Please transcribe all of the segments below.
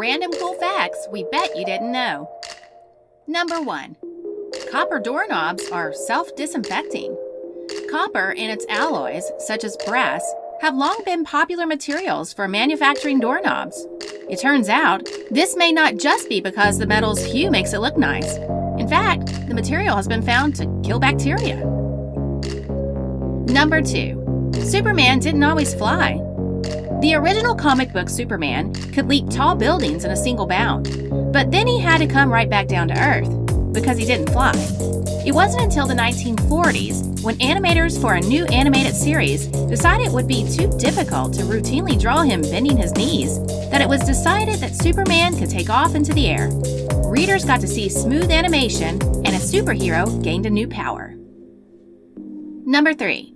random cool facts we bet you didn't know. Number 1. Copper doorknobs are self-disinfecting. Copper and its alloys, such as brass, have long been popular materials for manufacturing doorknobs. It turns out, this may not just be because the metal's hue makes it look nice. In fact, the material has been found to kill bacteria. Number 2. Superman didn't always fly. The original comic book Superman could leap tall buildings in a single bound, but then he had to come right back down to Earth because he didn't fly. It wasn't until the 1940s, when animators for a new animated series decided it would be too difficult to routinely draw him bending his knees, that it was decided that Superman could take off into the air. Readers got to see smooth animation, and a superhero gained a new power. Number 3.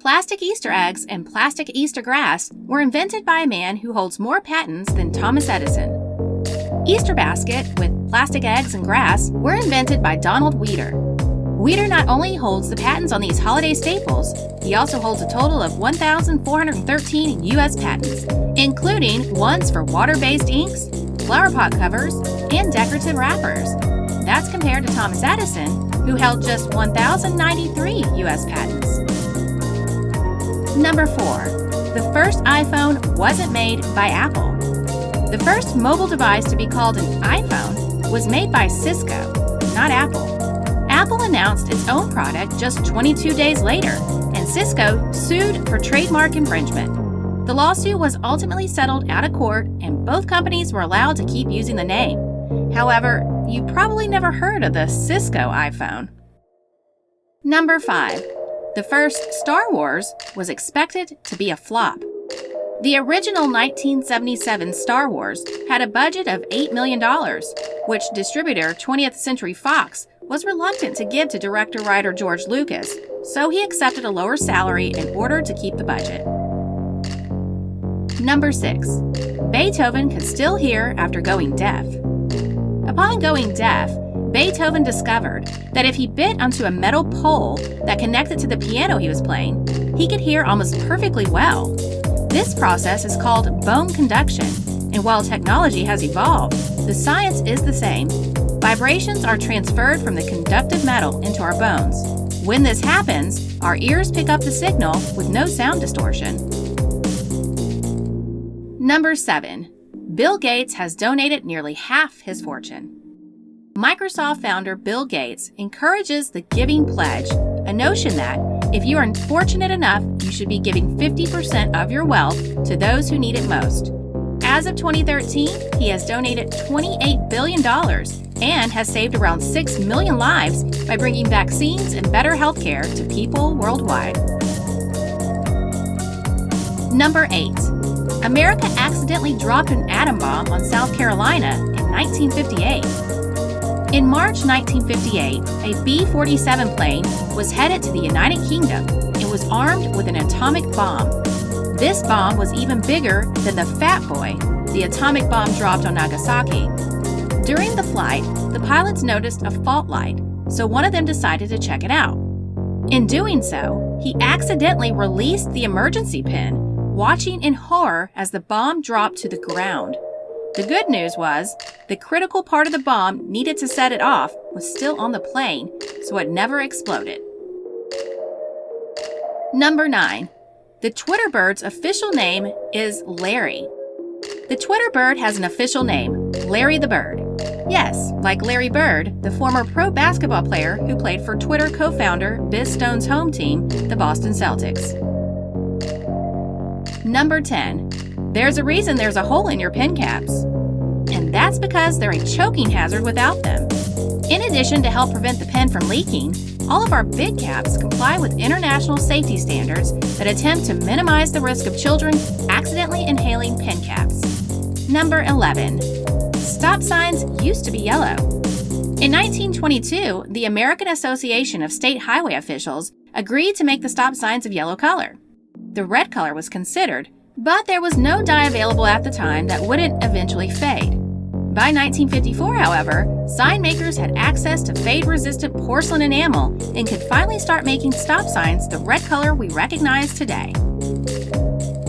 Plastic Easter eggs and plastic Easter grass were invented by a man who holds more patents than Thomas Edison. Easter basket with plastic eggs and grass were invented by Donald Weeder. Weeder not only holds the patents on these holiday staples, he also holds a total of 1,413 U.S. patents, including ones for water-based inks, flower pot covers, and decorative wrappers. That's compared to Thomas Edison, who held just 1,093 U.S. patents. Number 4. The first iPhone wasn't made by Apple. The first mobile device to be called an iPhone was made by Cisco, not Apple. Apple announced its own product just 22 days later, and Cisco sued for trademark infringement. The lawsuit was ultimately settled out of court, and both companies were allowed to keep using the name. However, you probably never heard of the Cisco iPhone. Number 5. The first Star Wars was expected to be a flop. The original 1977 Star Wars had a budget of $8 million, which distributor 20th Century Fox was reluctant to give to director-writer George Lucas, so he accepted a lower salary in order to keep the budget. Number 6. Beethoven could still hear after going deaf. Upon going deaf, Beethoven discovered that if he bit onto a metal pole that connected to the piano he was playing, he could hear almost perfectly well. This process is called bone conduction, and while technology has evolved, the science is the same. Vibrations are transferred from the conductive metal into our bones. When this happens, our ears pick up the signal with no sound distortion. Number 7. Bill Gates has donated nearly half his fortune. Microsoft founder Bill Gates encourages the giving pledge, a notion that if you are fortunate enough, you should be giving 50% of your wealth to those who need it most. As of 2013, he has donated $28 billion and has saved around 6 million lives by bringing vaccines and better health care to people worldwide. Number 8. America accidentally dropped an atom bomb on South Carolina in 1958. In March 1958, a B-47 plane was headed to the United Kingdom and was armed with an atomic bomb. This bomb was even bigger than the Fat Boy, the atomic bomb dropped on Nagasaki. During the flight, the pilots noticed a fault light, so one of them decided to check it out. In doing so, he accidentally released the emergency pin, watching in horror as the bomb dropped to the ground. The good news was, the critical part of the bomb needed to set it off was still on the plane, so it never exploded. Number 9. The Twitter bird's official name is Larry. The Twitter bird has an official name, Larry the Bird. Yes, like Larry Bird, the former pro basketball player who played for Twitter co-founder Biz Stone's home team, the Boston Celtics. Number 10. There's a reason there's a hole in your pen caps. And that's because they're a choking hazard without them. In addition to help prevent the pen from leaking, all of our big caps comply with international safety standards that attempt to minimize the risk of children accidentally inhaling pen caps. Number 11. Stop signs used to be yellow. In 1922, the American Association of State Highway Officials agreed to make the stop signs of yellow color. The red color was considered, but there was no dye available at the time that wouldn't eventually fade. By 1954, however, sign makers had access to fade-resistant porcelain enamel and could finally start making stop signs the red color we recognize today.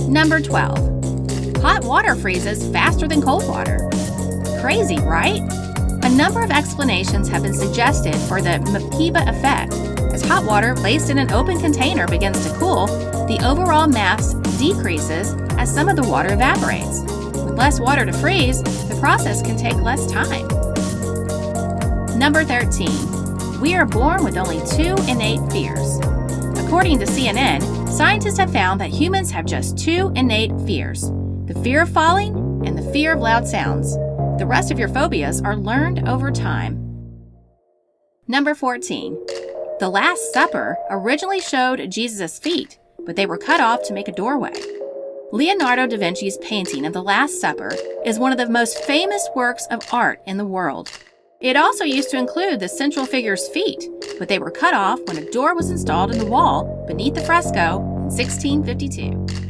Number 12. Hot water freezes faster than cold water. Crazy, right? A number of explanations have been suggested for the Mpeba effect. As hot water placed in an open container begins to cool, the overall mass decreases as some of the water evaporates. With less water to freeze, the process can take less time. Number 13. We are born with only 2 innate fears. According to CNN, scientists have found that humans have just 2 innate fears: the fear of falling and the fear of loud sounds. The rest of your phobias are learned over time. Number 14. The Last Supper originally showed Jesus' feet, but they were cut off to make a doorway. Leonardo da Vinci's painting of The Last Supper is one of the most famous works of art in the world. It also used to include the central figure's feet, but they were cut off when a door was installed in the wall beneath the fresco in 1652.